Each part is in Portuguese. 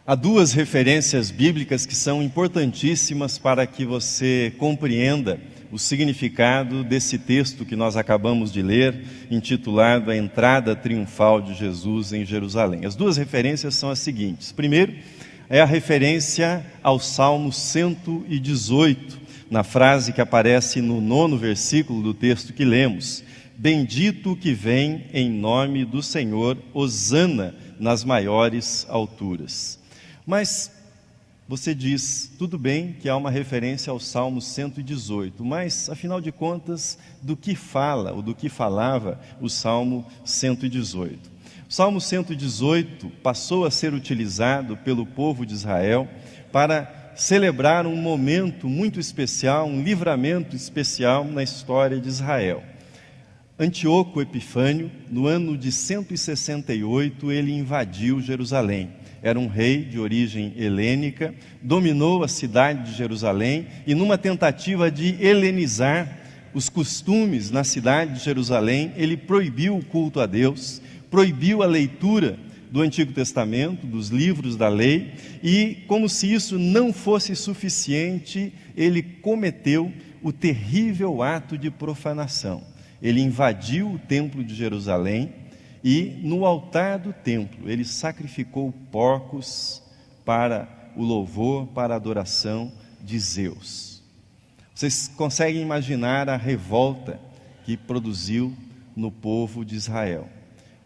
Há duas referências bíblicas que são importantíssimas para que você compreenda o significado desse texto que nós acabamos de ler, intitulado A Entrada Triunfal de Jesus em Jerusalém. As duas referências são as seguintes. Primeiro, é a referência ao Salmo 118, na frase que aparece no 9º versículo do texto que lemos: Bendito o que vem em nome do Senhor, hosana nas maiores alturas. Mas você diz, tudo bem que há uma referência ao Salmo 118, mas afinal de contas, do que fala, ou do que falava o Salmo 118? O Salmo 118 passou a ser utilizado pelo povo de Israel para celebrar um momento muito especial, um livramento especial na história de Israel. Antíoco Epifânio, no ano de 168, ele invadiu Jerusalém. Era um rei de origem helênica, dominou a cidade de Jerusalém e, numa tentativa de helenizar os costumes na cidade de Jerusalém, ele proibiu o culto a Deus, proibiu a leitura do Antigo Testamento, dos livros da lei, e, como se isso não fosse suficiente, ele cometeu o terrível ato de profanação. Ele invadiu o templo de Jerusalém e, no altar do templo, ele sacrificou porcos para o louvor, para a adoração de Zeus. Vocês conseguem imaginar a revolta que produziu no povo de Israel.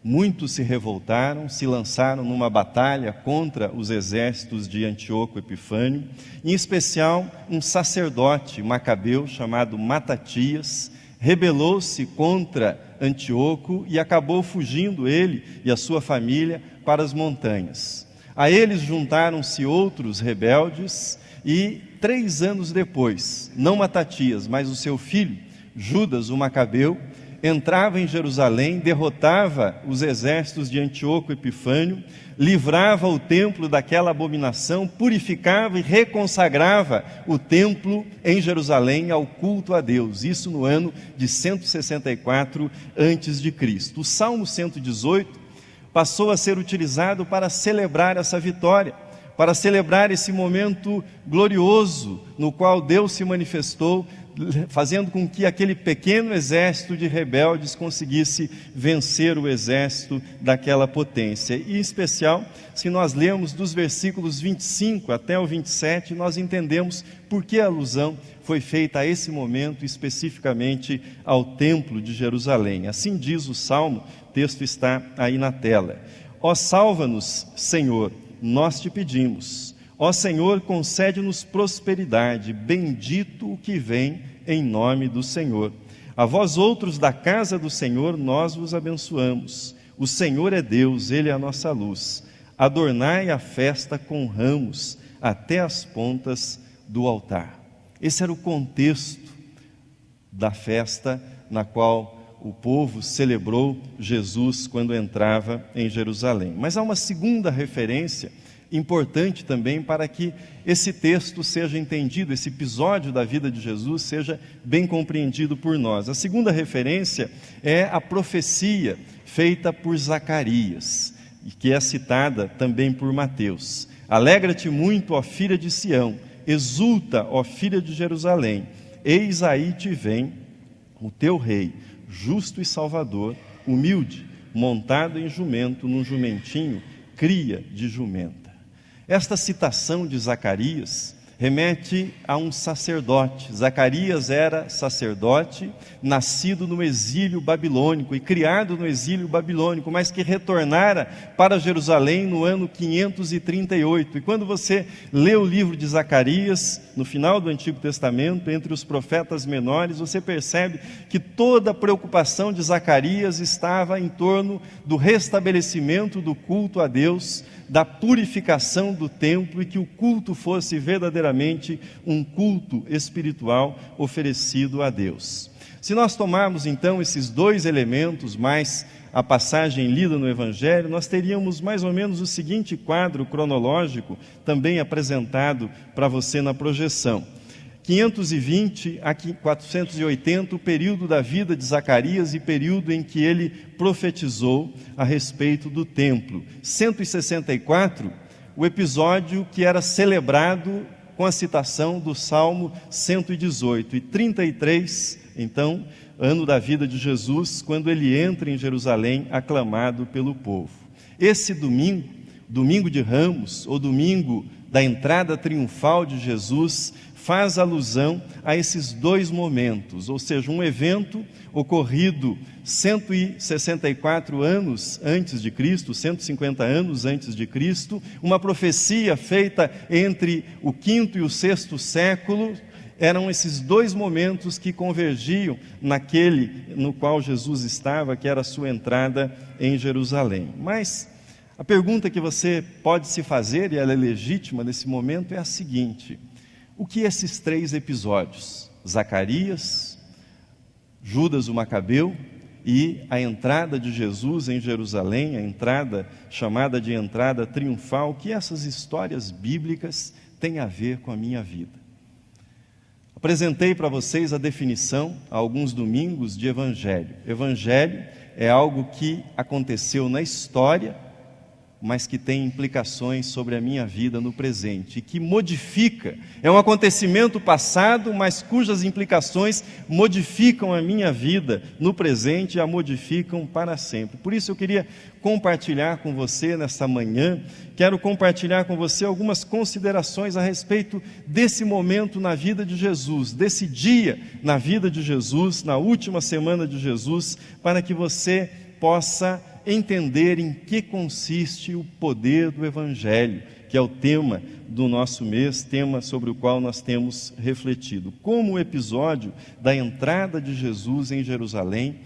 Muitos se revoltaram, se lançaram numa batalha contra os exércitos de Antíoco Epifânio, em especial um sacerdote macabeu chamado Matatias, rebelou-se contra Antíoco e acabou fugindo ele e a sua família para as montanhas. A eles juntaram-se outros rebeldes e 3 anos depois, não Matatias, mas o seu filho, Judas o Macabeu, entrava em Jerusalém, derrotava os exércitos de Antíoco Epifânio, livrava o templo daquela abominação, purificava e reconsagrava o templo em Jerusalém ao culto a Deus, isso no ano de 164 a.C. O Salmo 118 passou a ser utilizado para celebrar essa vitória, para celebrar esse momento glorioso no qual Deus se manifestou, fazendo com que aquele pequeno exército de rebeldes conseguisse vencer o exército daquela potência. E, em especial, se nós lermos dos versículos 25 até o 27, nós entendemos por que a alusão foi feita a esse momento, especificamente ao templo de Jerusalém. Assim diz o Salmo, o texto está aí na tela: Ó, salva-nos, Senhor, nós te pedimos. Ó Senhor, concede-nos prosperidade, bendito o que vem em nome do Senhor. A vós outros da casa do Senhor, nós vos abençoamos. O Senhor é Deus, Ele é a nossa luz. Adornai a festa com ramos até as pontas do altar. Esse era o contexto da festa na qual o povo celebrou Jesus quando entrava em Jerusalém. Mas há uma segunda referência importante também para que esse texto seja entendido, esse episódio da vida de Jesus seja bem compreendido por nós. A segunda referência é a profecia feita por Zacarias, e que é citada também por Mateus. Alegra-te muito, ó filha de Sião, exulta, ó filha de Jerusalém, eis aí te vem o teu rei, justo e salvador, humilde, montado em jumento, num jumentinho, cria de jumenta. Esta citação de Zacarias remete a um sacerdote. Zacarias era sacerdote, nascido no exílio babilônico e criado no exílio babilônico, mas que retornara para Jerusalém no ano 538. E quando você lê o livro de Zacarias, no final do Antigo Testamento, entre os profetas menores, você percebe que toda a preocupação de Zacarias estava em torno do restabelecimento do culto a Deus, da purificação do templo, e que o culto fosse verdadeiramente um culto espiritual oferecido a Deus. Se nós tomarmos então esses dois elementos, mais a passagem lida no Evangelho, nós teríamos mais ou menos o seguinte quadro cronológico, também apresentado para você na projeção. 520 a 480, o período da vida de Zacarias e período em que ele profetizou a respeito do templo. 164, o episódio que era celebrado com a citação do Salmo 118 e 33, então, ano da vida de Jesus, quando ele entra em Jerusalém, aclamado pelo povo. Esse domingo, domingo de Ramos, ou domingo da entrada triunfal de Jesus, faz alusão a esses dois momentos, ou seja, um evento ocorrido 164 anos antes de Cristo, 150 anos antes de Cristo, uma profecia feita entre o quinto e o sexto século. Eram esses dois momentos que convergiam naquele no qual Jesus estava, que era a sua entrada em Jerusalém. Mas a pergunta que você pode se fazer, e ela é legítima nesse momento, é a seguinte: o que esses três episódios, Zacarias, Judas o Macabeu e a entrada de Jesus em Jerusalém, a entrada chamada de entrada triunfal, o que essas histórias bíblicas têm a ver com a minha vida? Apresentei para vocês a definição, há alguns domingos, de evangelho. Evangelho é algo que aconteceu na história, mas que tem implicações sobre a minha vida no presente, e que modifica, é um acontecimento passado, mas cujas implicações modificam a minha vida no presente e a modificam para sempre. Por isso eu queria compartilhar com você nesta manhã, quero compartilhar com você algumas considerações a respeito desse momento na vida de Jesus, desse dia na vida de Jesus, na última semana de Jesus, para que você possa entender em que consiste o poder do Evangelho, que é o tema do nosso mês, tema sobre o qual nós temos refletido. Como o episódio da entrada de Jesus em Jerusalém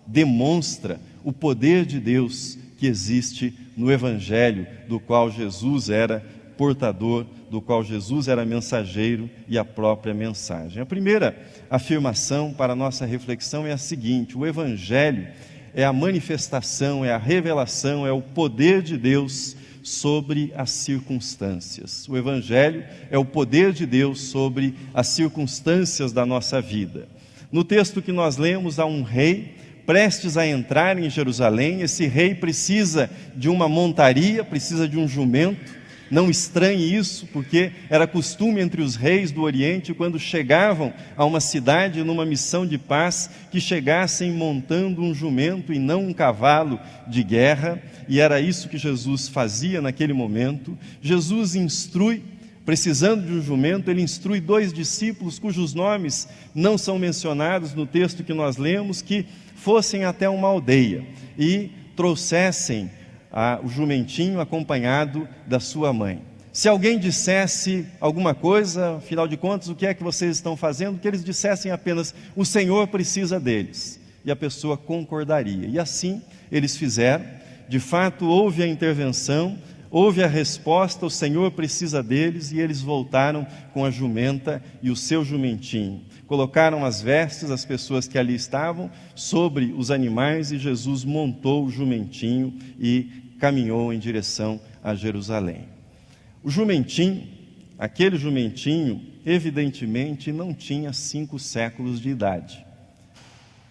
demonstra o poder de Deus que existe no Evangelho, do qual Jesus era portador, do qual Jesus era mensageiro e a própria mensagem. A primeira afirmação para a nossa reflexão é a seguinte: o Evangelho é a manifestação, é a revelação, é o poder de Deus sobre as circunstâncias. O Evangelho é o poder de Deus sobre as circunstâncias da nossa vida. No texto que nós lemos, há um rei prestes a entrar em Jerusalém. Esse rei precisa de uma montaria, precisa de um jumento. Não estranhe isso, porque era costume entre os reis do Oriente, quando chegavam a uma cidade numa missão de paz, que chegassem montando um jumento e não um cavalo de guerra, e era isso que Jesus fazia naquele momento. Jesus instrui, precisando de um jumento, ele instrui dois discípulos, cujos nomes não são mencionados no texto que nós lemos, que fossem até uma aldeia e trouxessem o jumentinho acompanhado da sua mãe. Se alguém dissesse alguma coisa, afinal de contas, o que é que vocês estão fazendo? Que eles dissessem apenas: o Senhor precisa deles. E a pessoa concordaria. E assim eles fizeram. De fato, houve a intervenção, houve a resposta: o Senhor precisa deles. E eles voltaram com a jumenta e o seu jumentinho. Colocaram as vestes, as pessoas que ali estavam, sobre os animais, e Jesus montou o jumentinho e caminhou em direção a Jerusalém. O jumentinho, aquele jumentinho, evidentemente não tinha 5 séculos de idade.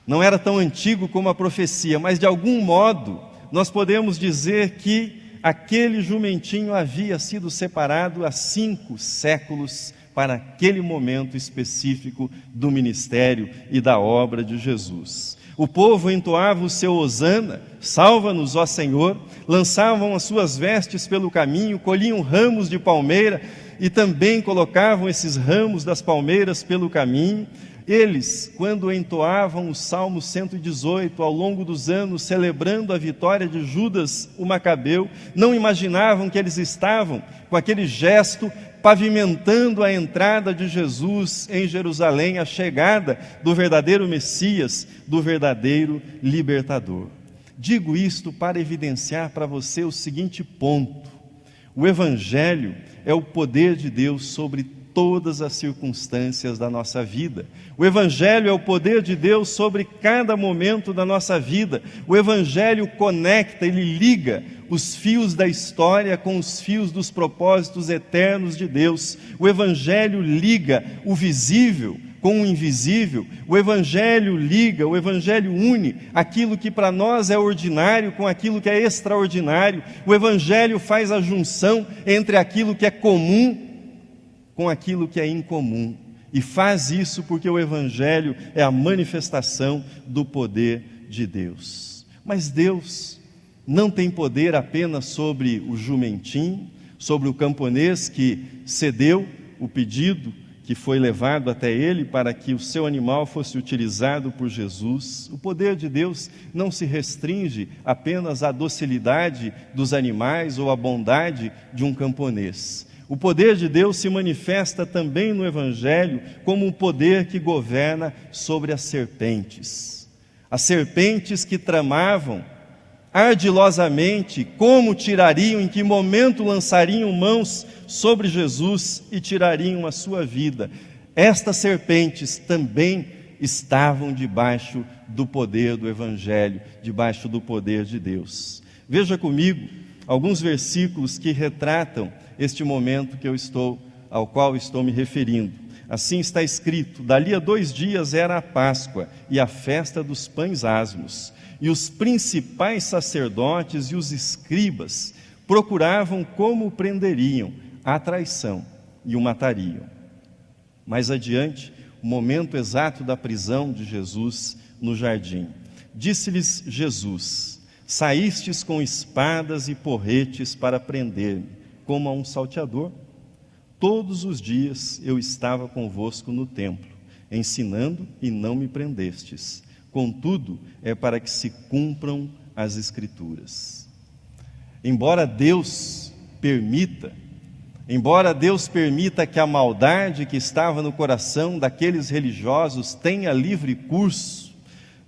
Não era tão antigo como a profecia, mas de algum modo nós podemos dizer que aquele jumentinho havia sido separado há 5 séculos para aquele momento específico do ministério e da obra de Jesus. O povo entoava o seu hosana, salva-nos, ó Senhor, lançavam as suas vestes pelo caminho, colhiam ramos de palmeira e também colocavam esses ramos das palmeiras pelo caminho. Eles, quando entoavam o Salmo 118 ao longo dos anos, celebrando a vitória de Judas o Macabeu, não imaginavam que eles estavam, com aquele gesto, pavimentando a entrada de Jesus em Jerusalém, a chegada do verdadeiro Messias, do verdadeiro libertador. Digo isto para evidenciar para você o seguinte ponto: o Evangelho é o poder de Deus sobre todas as circunstâncias da nossa vida. O Evangelho é o poder de Deus sobre cada momento da nossa vida. O Evangelho conecta, ele liga os fios da história com os fios dos propósitos eternos de Deus. O Evangelho liga o visível com o invisível. O Evangelho liga, o Evangelho une aquilo que para nós é ordinário com aquilo que é extraordinário. O Evangelho faz a junção entre aquilo que é comum com aquilo que é incomum. E faz isso porque o Evangelho é a manifestação do poder de Deus. Mas Deus não tem poder apenas sobre o jumentinho, sobre o camponês que cedeu o pedido que foi levado até ele para que o seu animal fosse utilizado por Jesus. O poder de Deus não se restringe apenas à docilidade dos animais ou à bondade de um camponês. O poder de Deus se manifesta também no Evangelho como um poder que governa sobre as serpentes. As serpentes que tramavam ardilosamente como tirariam, em que momento lançariam mãos sobre Jesus e tirariam a sua vida. Estas serpentes também estavam debaixo do poder do Evangelho, debaixo do poder de Deus. Veja comigo alguns versículos que retratam este momento ao qual estou me referindo. Assim está escrito: dali a 2 dias era a Páscoa e a festa dos pães asmos. E os principais sacerdotes e os escribas procuravam como o prenderiam à traição e o matariam. Mais adiante, o momento exato da prisão de Jesus no jardim. Disse-lhes Jesus: saístes com espadas e porretes para prender-me, como a um salteador? Todos os dias eu estava convosco no templo, ensinando e não me prendestes. Contudo, é para que se cumpram as Escrituras. Embora Deus permita que a maldade que estava no coração daqueles religiosos tenha livre curso,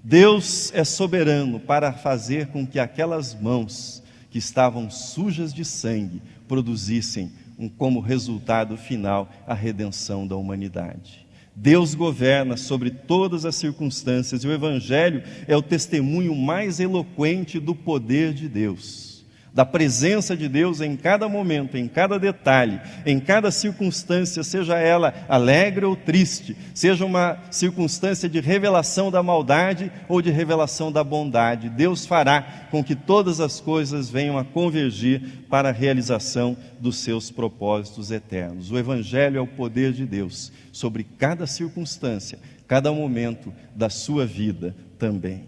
Deus é soberano para fazer com que aquelas mãos que estavam sujas de sangue produzissem como resultado final a redenção da humanidade. Deus governa sobre todas as circunstâncias e o Evangelho é o testemunho mais eloquente do poder de Deus, da presença de Deus em cada momento, em cada detalhe, em cada circunstância, seja ela alegre ou triste, seja uma circunstância de revelação da maldade ou de revelação da bondade. Deus fará com que todas as coisas venham a convergir para a realização dos seus propósitos eternos. O Evangelho é o poder de Deus sobre cada circunstância, cada momento da sua vida também.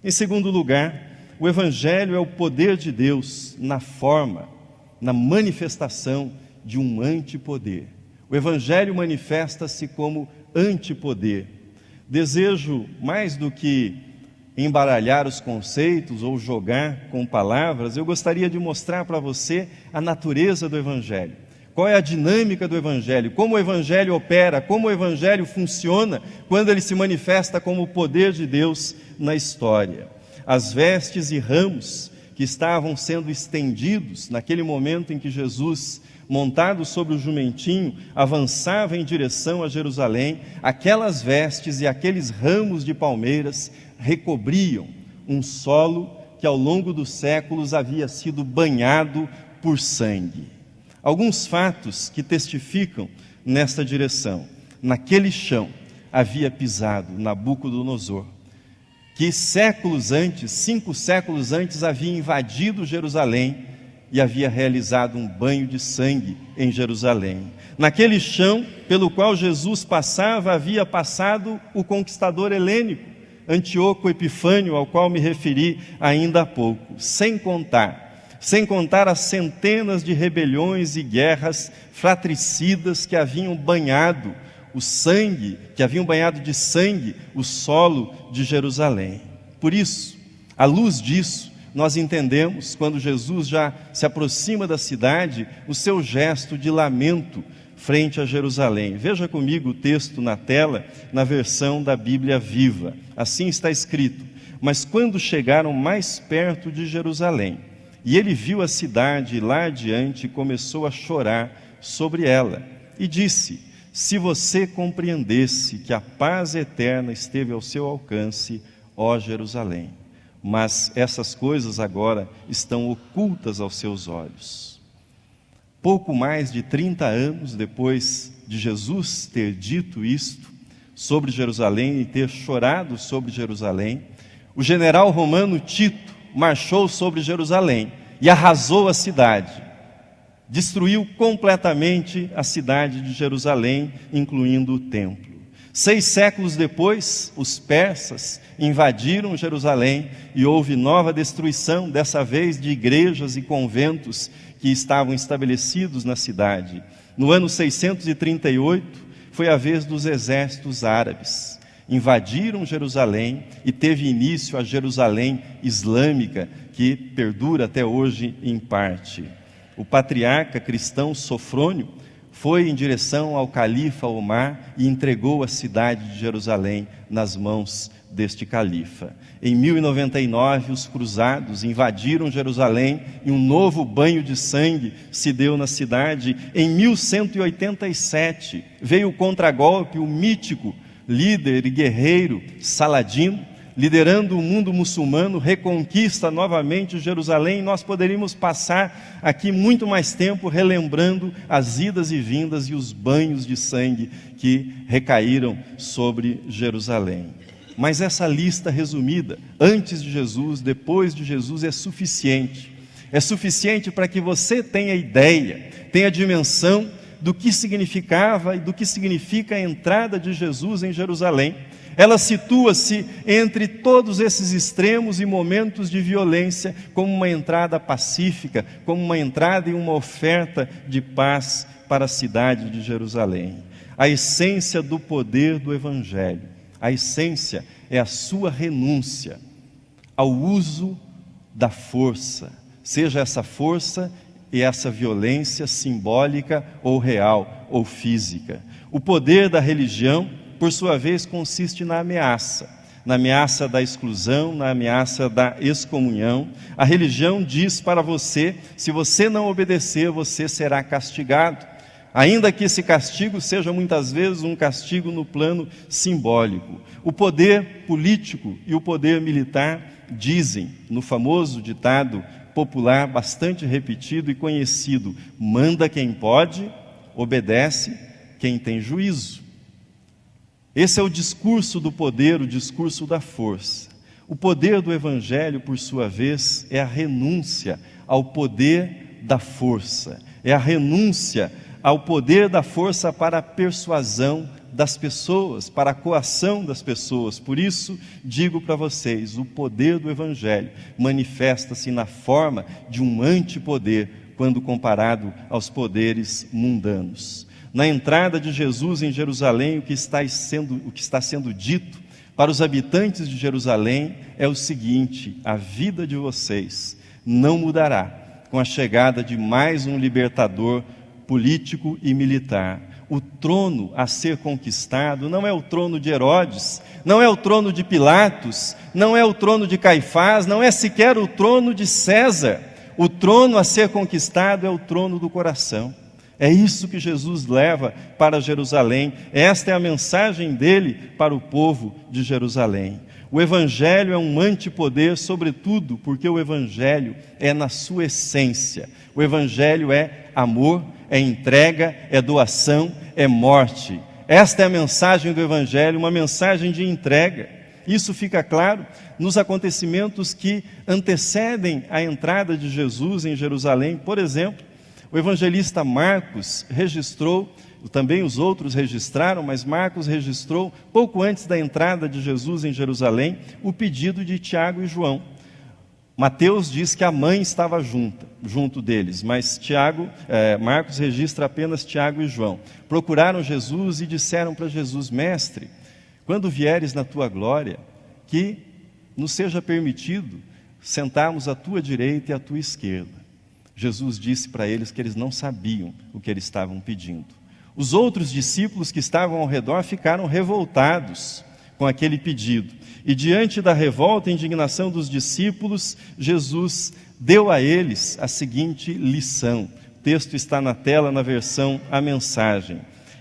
Em segundo lugar, o Evangelho é o poder de Deus na forma, na manifestação de um antipoder. O Evangelho manifesta-se como antipoder. Desejo, mais do que embaralhar os conceitos ou jogar com palavras, eu gostaria de mostrar para você a natureza do Evangelho. Qual é a dinâmica do Evangelho? Como o Evangelho opera? Como o Evangelho funciona quando ele se manifesta como o poder de Deus na história? As vestes e ramos que estavam sendo estendidos naquele momento em que Jesus, montado sobre o jumentinho, avançava em direção a Jerusalém, aquelas vestes e aqueles ramos de palmeiras recobriam um solo que ao longo dos séculos havia sido banhado por sangue. Alguns fatos que testificam nesta direção. Naquele chão havia pisado Nabucodonosor, que 5 séculos antes havia invadido Jerusalém e havia realizado um banho de sangue em Jerusalém. Naquele chão pelo qual Jesus passava, havia passado o conquistador helênico, Antíoco Epifânio, ao qual me referi ainda há pouco, sem contar as centenas de rebeliões e guerras fratricidas que haviam banhado de sangue o solo de Jerusalém. Por isso, à luz disso, nós entendemos, quando Jesus já se aproxima da cidade, o seu gesto de lamento frente a Jerusalém. Veja comigo o texto na tela, na versão da Bíblia Viva. Assim está escrito: mas quando chegaram mais perto de Jerusalém, e ele viu a cidade lá adiante, começou a chorar sobre ela, e disse: se você compreendesse que a paz eterna esteve ao seu alcance, ó Jerusalém, mas essas coisas agora estão ocultas aos seus olhos. Pouco mais de 30 anos depois de Jesus ter dito isto, sobre Jerusalém e ter chorado sobre Jerusalém, o general romano Tito marchou sobre Jerusalém e arrasou a cidade. Destruiu completamente a cidade de Jerusalém, incluindo o templo. 6 séculos depois, os persas invadiram Jerusalém e houve nova destruição, dessa vez de igrejas e conventos que estavam estabelecidos na cidade. No ano 638, foi a vez dos exércitos árabes. Invadiram Jerusalém e teve início a Jerusalém islâmica, que perdura até hoje em parte. O patriarca cristão Sofrônio foi em direção ao califa Omar e entregou a cidade de Jerusalém nas mãos deste califa. Em 1099, os cruzados invadiram Jerusalém e um novo banho de sangue se deu na cidade. Em 1187, veio o contragolpe, o mítico líder e guerreiro Saladino, liderando o mundo muçulmano, reconquista novamente Jerusalém. Nós poderíamos passar aqui muito mais tempo relembrando as idas e vindas e os banhos de sangue que recaíram sobre Jerusalém. Mas essa lista resumida, antes de Jesus, depois de Jesus, é suficiente. É suficiente para que você tenha ideia, tenha dimensão do que significava e do que significa a entrada de Jesus em Jerusalém. Ela situa-se entre todos esses extremos e momentos de violência, como uma entrada pacífica, como uma entrada e uma oferta de paz para a cidade de Jerusalém. A essência do poder do Evangelho, a essência é a sua renúncia ao uso da força, seja essa força e essa violência simbólica ou real ou física. O poder da religião, por sua vez, consiste na ameaça da exclusão, na ameaça da excomunhão. A religião diz para você: se você não obedecer, você será castigado, ainda que esse castigo seja muitas vezes um castigo no plano simbólico. O poder político e o poder militar dizem, no famoso ditado popular bastante repetido e conhecido: manda quem pode, obedece quem tem juízo. Esse é o discurso do poder, o discurso da força. O poder do Evangelho, por sua vez, é a renúncia ao poder da força. É a renúncia ao poder da força para a persuasão das pessoas, para a coação das pessoas. Por isso, digo para vocês, o poder do Evangelho manifesta-se na forma de um antipoder, quando comparado aos poderes mundanos. Na entrada de Jesus em Jerusalém, o que está sendo dito para os habitantes de Jerusalém é o seguinte: a vida de vocês não mudará com a chegada de mais um libertador político e militar. O trono a ser conquistado não é o trono de Herodes, não é o trono de Pilatos, não é o trono de Caifás, não é sequer o trono de César. O trono a ser conquistado é o trono do coração. É isso que Jesus leva para Jerusalém. Esta é a mensagem dele para o povo de Jerusalém. O Evangelho é um antipoder, sobretudo porque o Evangelho é na sua essência. O Evangelho é amor, é entrega, é doação, é morte. Esta é a mensagem do Evangelho, uma mensagem de entrega. Isso fica claro nos acontecimentos que antecedem a entrada de Jesus em Jerusalém. Por exemplo, o evangelista Marcos registrou, também os outros registraram, mas Marcos registrou, pouco antes da entrada de Jesus em Jerusalém, o pedido de Tiago e João. Mateus diz que a mãe estava junto deles, mas Marcos registra apenas Tiago e João. Procuraram Jesus e disseram para Jesus: Mestre, quando vieres na tua glória, que nos seja permitido sentarmos à tua direita e à tua esquerda. Jesus disse para eles que eles não sabiam o que eles estavam pedindo. Os outros discípulos que estavam ao redor ficaram revoltados com aquele pedido. E diante da revolta e indignação dos discípulos, Jesus deu a eles a seguinte lição. O texto está na tela, na versão A Mensagem.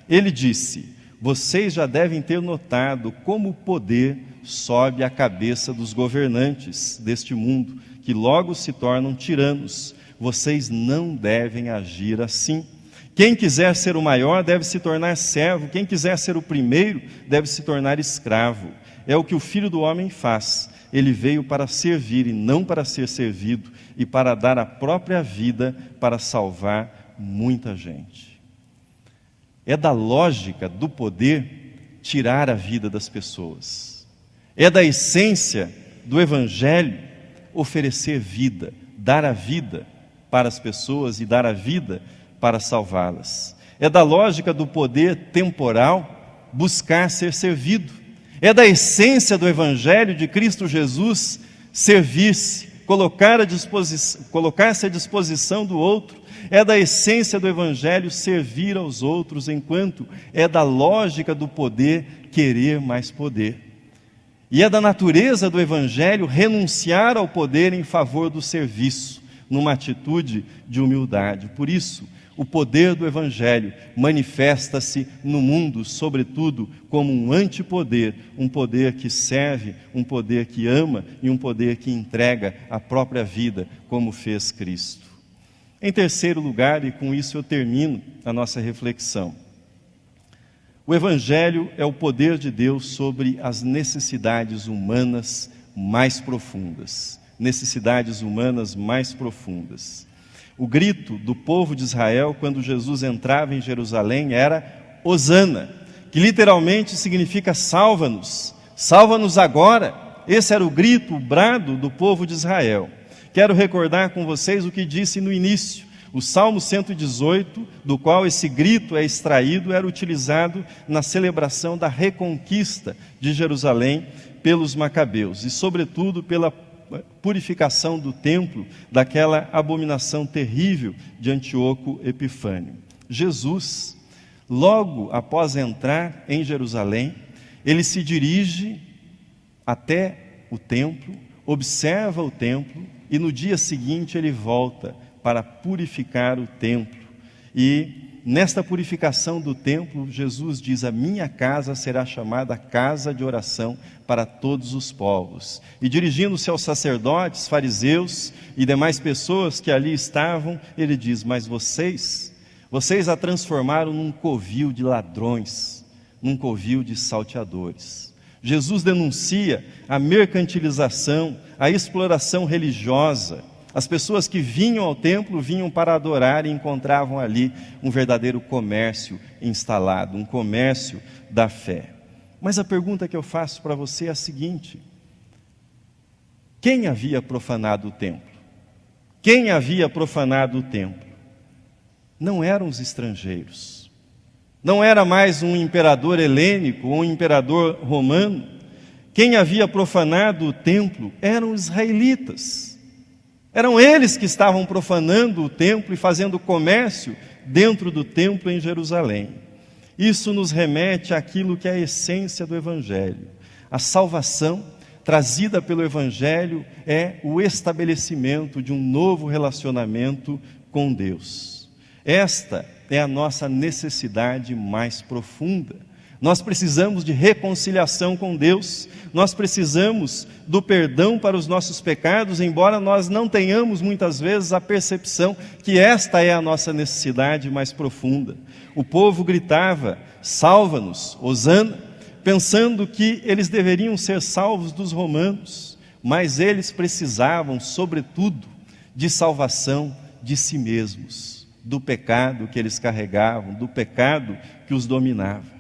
Ele disse: vocês já devem ter notado como o poder sobe à cabeça dos governantes deste mundo, que logo se tornam tiranos. Vocês não devem agir assim. Quem quiser ser o maior deve se tornar servo, quem quiser ser o primeiro deve se tornar escravo. É o que o Filho do Homem faz. Ele veio para servir e não para ser servido, e para dar a própria vida para salvar muita gente. É da lógica do poder tirar a vida das pessoas. É da essência do Evangelho oferecer vida, dar a vida para as pessoas e dar a vida para salvá-las. É da lógica do poder temporal buscar ser servido. É da essência do Evangelho de Cristo Jesus servir-se, colocar-se à disposição do outro. É da essência do Evangelho servir aos outros, enquanto é da lógica do poder querer mais poder. E é da natureza do Evangelho renunciar ao poder em favor do serviço, numa atitude de humildade. Por isso, o poder do Evangelho manifesta-se no mundo, sobretudo, como um antipoder, um poder que serve, um poder que ama e um poder que entrega a própria vida, como fez Cristo. Em terceiro lugar, e com isso eu termino a nossa reflexão, o Evangelho é o poder de Deus sobre as necessidades humanas mais profundas. Necessidades humanas mais profundas. O grito do povo de Israel quando Jesus entrava em Jerusalém era Hosana, que literalmente significa salva-nos, salva-nos agora. Esse era o grito, o brado do povo de Israel. Quero recordar com vocês o que disse no início. O Salmo 118, do qual esse grito é extraído, era utilizado na celebração da reconquista de Jerusalém pelos macabeus e, sobretudo, pela purificação do templo daquela abominação terrível de Antíoco Epifânio. Jesus, logo após entrar em Jerusalém, ele se dirige até o templo, observa o templo e no dia seguinte ele volta para purificar o templo. E nesta purificação do templo, Jesus diz: a minha casa será chamada casa de oração para todos os povos. E dirigindo-se aos sacerdotes, fariseus e demais pessoas que ali estavam, ele diz: mas vocês a transformaram num covil de ladrões, num covil de salteadores. Jesus denuncia a mercantilização, a exploração religiosa. As pessoas que vinham ao templo vinham para adorar e encontravam ali um verdadeiro comércio instalado, um comércio da fé. Mas a pergunta que eu faço para você é a seguinte: quem havia profanado o templo? Quem havia profanado o templo? Não eram os estrangeiros. Não era mais um imperador helênico ou um imperador romano. Quem havia profanado o templo eram os israelitas. Eram eles que estavam profanando o templo e fazendo comércio dentro do templo em Jerusalém. Isso nos remete àquilo que é a essência do Evangelho. A salvação trazida pelo Evangelho é o estabelecimento de um novo relacionamento com Deus. Esta é a nossa necessidade mais profunda. Nós precisamos de reconciliação com Deus, nós precisamos do perdão para os nossos pecados, embora nós não tenhamos muitas vezes a percepção que esta é a nossa necessidade mais profunda. O povo gritava: salva-nos, Hosana, pensando que eles deveriam ser salvos dos romanos, mas eles precisavam, sobretudo, de salvação de si mesmos, do pecado que eles carregavam, do pecado que os dominava.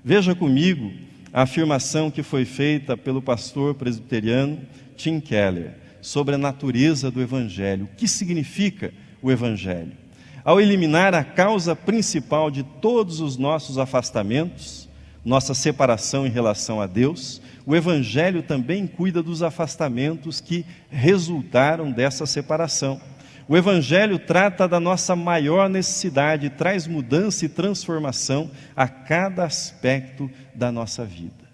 Veja comigo a afirmação que foi feita pelo pastor presbiteriano Tim Keller sobre a natureza do Evangelho. O que significa o Evangelho? Ao eliminar a causa principal de todos os nossos afastamentos, nossa separação em relação a Deus, o Evangelho também cuida dos afastamentos que resultaram dessa separação. O Evangelho trata da nossa maior necessidade, traz mudança e transformação a cada aspecto da nossa vida.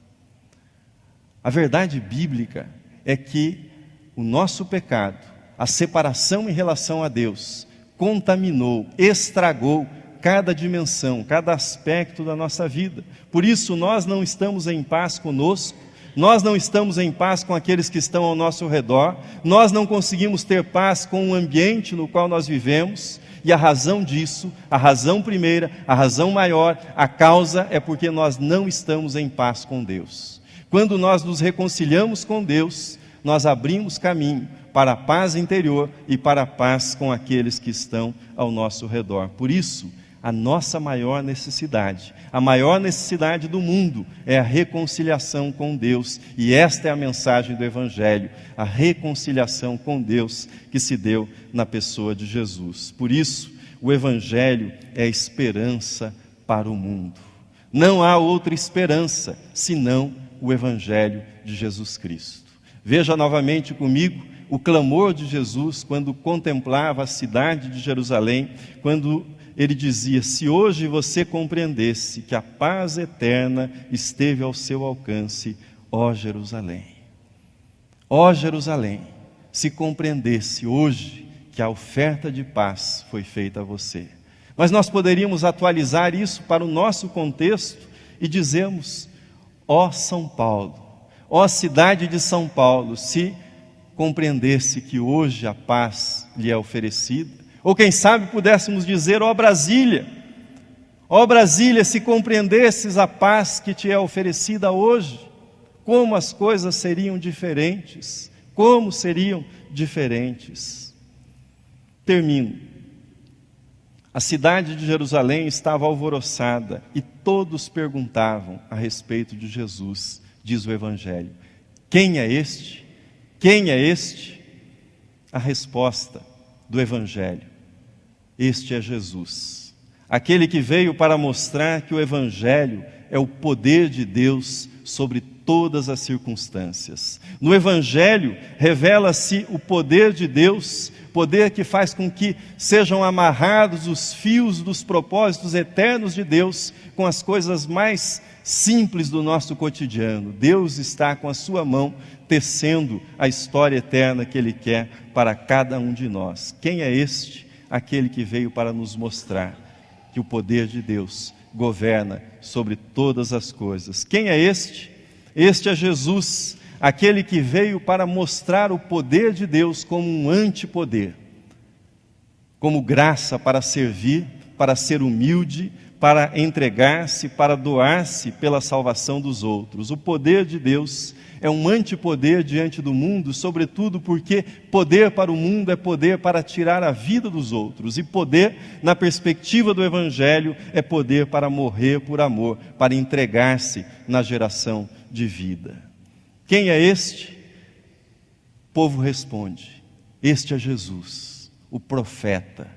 A verdade bíblica é que o nosso pecado, a separação em relação a Deus, contaminou, estragou cada dimensão, cada aspecto da nossa vida. Por isso nós não estamos em paz conosco, nós não estamos em paz com aqueles que estão ao nosso redor, nós não conseguimos ter paz com o ambiente no qual nós vivemos, e a razão disso, a razão primeira, a razão maior, a causa é porque nós não estamos em paz com Deus. Quando nós nos reconciliamos com Deus, nós abrimos caminho para a paz interior e para a paz com aqueles que estão ao nosso redor. Por isso, a nossa maior necessidade, a maior necessidade do mundo é a reconciliação com Deus. E esta é a mensagem do Evangelho, a reconciliação com Deus que se deu na pessoa de Jesus. Por isso, o Evangelho é a esperança para o mundo. Não há outra esperança senão o Evangelho de Jesus Cristo. Veja novamente comigo o clamor de Jesus quando contemplava a cidade de Jerusalém, quando ele dizia: se hoje você compreendesse que a paz eterna esteve ao seu alcance, ó Jerusalém. Ó Jerusalém, se compreendesse hoje que a oferta de paz foi feita a você. Mas nós poderíamos atualizar isso para o nosso contexto e dizermos: ó São Paulo, ó cidade de São Paulo, se compreendesse que hoje a paz lhe é oferecida. Ou quem sabe pudéssemos dizer: ó Brasília, se compreendesses a paz que te é oferecida hoje, como as coisas seriam diferentes, como seriam diferentes. Termino. A cidade de Jerusalém estava alvoroçada e todos perguntavam a respeito de Jesus, diz o Evangelho: quem é este? Quem é este? A resposta do Evangelho: este é Jesus, aquele que veio para mostrar que o Evangelho é o poder de Deus sobre todas as circunstâncias. No Evangelho revela-se o poder de Deus, poder que faz com que sejam amarrados os fios dos propósitos eternos de Deus com as coisas mais simples do nosso cotidiano. Deus está com a sua mão tecendo a história eterna que Ele quer para cada um de nós. Quem é este? Aquele que veio para nos mostrar que o poder de Deus governa sobre todas as coisas. Quem é este? Este é Jesus, aquele que veio para mostrar o poder de Deus como um antipoder, como graça para servir, para ser humilde, para entregar-se, para doar-se pela salvação dos outros. O poder de Deus é um antipoder diante do mundo, sobretudo porque poder para o mundo é poder para tirar a vida dos outros, e poder, na perspectiva do Evangelho, é poder para morrer por amor, para entregar-se na geração de vida. Quem é este? O povo responde: este é Jesus, o profeta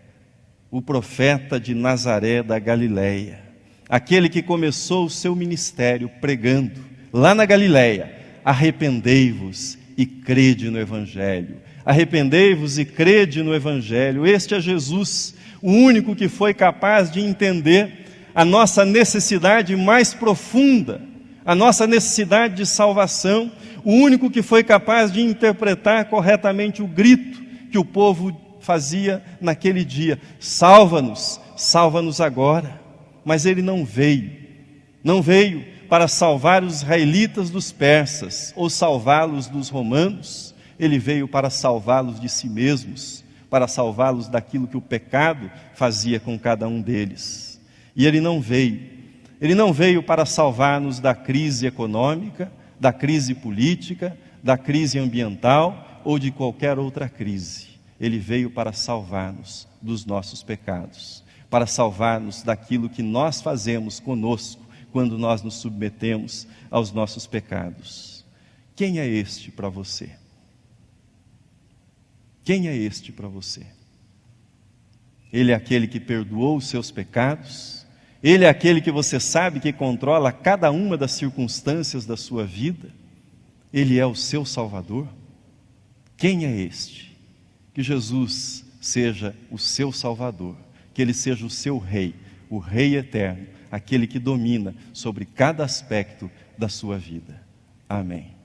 de Nazaré da Galileia, aquele que começou o seu ministério pregando lá na Galileia: arrependei-vos e crede no Evangelho. Arrependei-vos e crede no Evangelho. Este é Jesus, o único que foi capaz de entender a nossa necessidade mais profunda, a nossa necessidade de salvação, o único que foi capaz de interpretar corretamente o grito que o povo fazia naquele dia: salva-nos, salva-nos agora. Mas ele não veio para salvar os israelitas dos persas, ou salvá-los dos romanos. Ele veio para salvá-los de si mesmos, para salvá-los daquilo que o pecado fazia com cada um deles. E ele não veio para salvar-nos da crise econômica, da crise política, da crise ambiental ou de qualquer outra crise. Ele veio para salvar-nos dos nossos pecados, para salvar-nos daquilo que nós fazemos conosco quando nós nos submetemos aos nossos pecados. Quem é este para você? Quem é este para você? Ele é aquele que perdoou os seus pecados? Ele é aquele que você sabe que controla cada uma das circunstâncias da sua vida? Ele é o seu Salvador? Quem é este? Que Jesus seja o seu Salvador, que Ele seja o seu Rei, o Rei eterno, aquele que domina sobre cada aspecto da sua vida. Amém.